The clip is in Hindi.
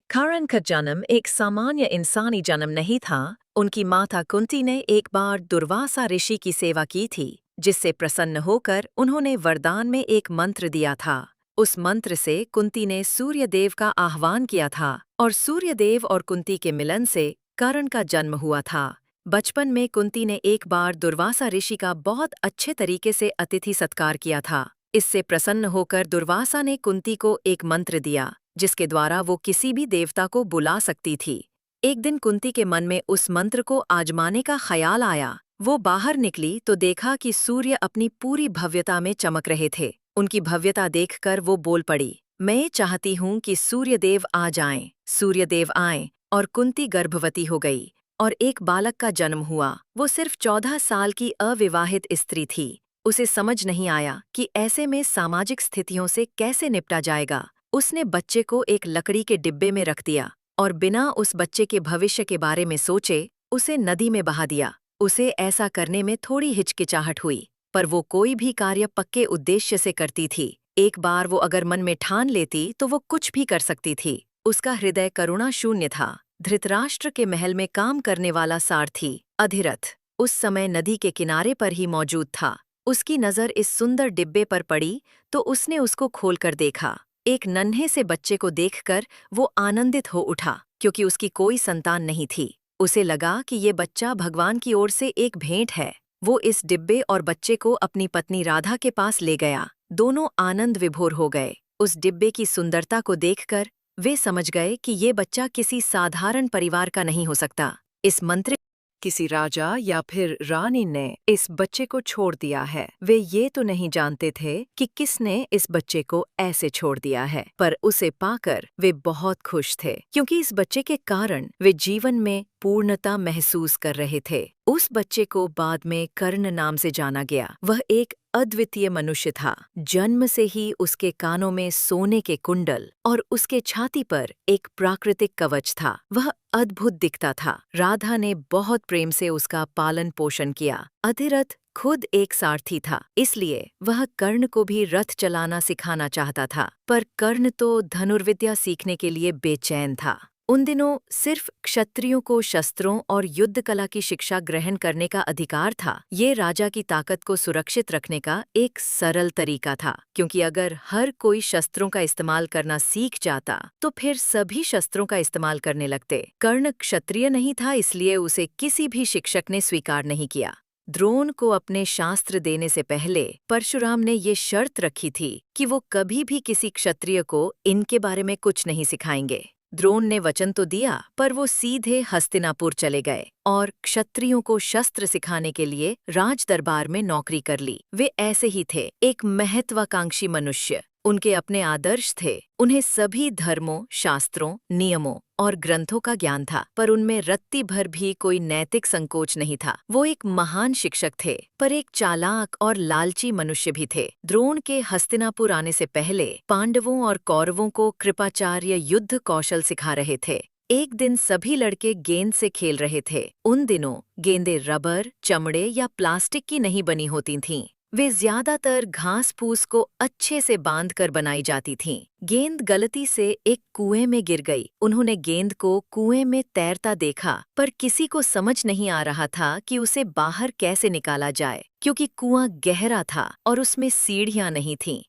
करण का जन्म एक सामान्य इंसानी जन्म नहीं था। उनकी माता कुंती ने एक बार दुर्वासा ऋषि की सेवा की थी, जिससे प्रसन्न होकर उन्होंने वरदान में एक मंत्र दिया था। उस मंत्र से कुंती ने सूर्यदेव का आह्वान किया था और सूर्यदेव और कुंती के मिलन से करण का जन्म हुआ था। बचपन में कुंती ने एक बार दुर्वासा ऋषि का बहुत अच्छे तरीके से अतिथि सत्कार किया था। इससे प्रसन्न होकर दुर्वासा ने कुंती को एक मंत्र दिया, जिसके द्वारा वो किसी भी देवता को बुला सकती थी। एक दिन कुंती के मन में उस मंत्र को आजमाने का ख्याल आया। वो बाहर निकली तो देखा कि सूर्य अपनी पूरी भव्यता में चमक रहे थे। उनकी भव्यता देखकर वो बोल पड़ी, मैं चाहती हूँ कि सूर्यदेव आ जाएं। सूर्यदेव आए और कुंती गर्भवती हो गई और एक बालक का जन्म हुआ। वो सिर्फ 14 साल की अविवाहित स्त्री थी। उसे समझ नहीं आया कि ऐसे में सामाजिक स्थितियों से कैसे निपटा जाएगा। उसने बच्चे को एक लकड़ी के डिब्बे में रख दिया और बिना उस बच्चे के भविष्य के बारे में सोचे उसे नदी में बहा दिया। उसे ऐसा करने में थोड़ी हिचकिचाहट हुई, पर वो कोई भी कार्य पक्के उद्देश्य से करती थी। एक बार वो अगर मन में ठान लेती तो वो कुछ भी कर सकती थी। उसका हृदय करुणा शून्य था। धृतराष्ट्र के महल में काम करने वाला सारथी अधिरथ उस समय नदी के किनारे पर ही मौजूद था। उसकी नज़र इस सुंदर डिब्बे पर पड़ी तो उसने उसको खोलकर देखा। एक नन्हे से बच्चे को देखकर वो आनंदित हो उठा, क्योंकि उसकी कोई संतान नहीं थी। उसे लगा कि ये बच्चा भगवान की ओर से एक भेंट है। वो इस डिब्बे और बच्चे को अपनी पत्नी राधा के पास ले गया। दोनों आनंद विभोर हो गए। उस डिब्बे की सुंदरता को देखकर वे समझ गए कि ये बच्चा किसी साधारण परिवार का नहीं हो सकता। इस मंत्र किसी राजा या फिर रानी ने इस बच्चे को छोड़ दिया है। वे ये तो नहीं जानते थे कि किसने इस बच्चे को ऐसे छोड़ दिया है, पर उसे पाकर वे बहुत खुश थे, क्योंकि इस बच्चे के कारण वे जीवन में पूर्णता महसूस कर रहे थे। उस बच्चे को बाद में कर्ण नाम से जाना गया। वह एक अद्वितीय मनुष्य था। जन्म से ही उसके कानों में सोने के कुंडल और उसके छाती पर एक प्राकृतिक कवच था। वह अद्भुत दिखता था। राधा ने बहुत प्रेम से उसका पालन पोषण किया। अधिरथ खुद एक सारथी था, इसलिए वह कर्ण को भी रथ चलाना सिखाना चाहता था, पर कर्ण तो धनुर्विद्या सीखने के लिए बेचैन था। उन दिनों सिर्फ क्षत्रियों को शस्त्रों और युद्ध कला की शिक्षा ग्रहण करने का अधिकार था। ये राजा की ताकत को सुरक्षित रखने का एक सरल तरीका था, क्योंकि अगर हर कोई शस्त्रों का इस्तेमाल करना सीख जाता तो फिर सभी शस्त्रों का इस्तेमाल करने लगते। कर्ण क्षत्रिय नहीं था, इसलिए उसे किसी भी शिक्षक ने स्वीकार नहीं किया। द्रोण को अपने शास्त्र देने से पहले परशुराम ने ये शर्त रखी थी कि वो कभी भी किसी क्षत्रिय को इनके बारे में कुछ नहीं सिखाएंगे। द्रोण ने वचन तो दिया, पर वो सीधे हस्तिनापुर चले गए और क्षत्रियों को शस्त्र सिखाने के लिए राज दरबार में नौकरी कर ली। वे ऐसे ही थे, एक महत्वाकांक्षी मनुष्य। उनके अपने आदर्श थे। उन्हें सभी धर्मों, शास्त्रों, नियमों और ग्रंथों का ज्ञान था, पर उनमें रत्ती भर भी कोई नैतिक संकोच नहीं था। वो एक महान शिक्षक थे, पर एक चालाक और लालची मनुष्य भी थे। द्रोण के हस्तिनापुर आने से पहले पांडवों और कौरवों को कृपाचार्य युद्ध कौशल सिखा रहे थे। एक दिन सभी लड़के गेंद से खेल रहे थे। उन दिनों गेंदें रबर, चमड़े या प्लास्टिक की नहीं बनी होती थीं। वे ज्यादातर घास फूस को अच्छे से बांधकर बनाई जाती थीं। गेंद गलती से एक कुएं में गिर गई। उन्होंने गेंद को कुएं में तैरता देखा, पर किसी को समझ नहीं आ रहा था कि उसे बाहर कैसे निकाला जाए, क्योंकि कुआं गहरा था और उसमें सीढ़ियां नहीं थीं।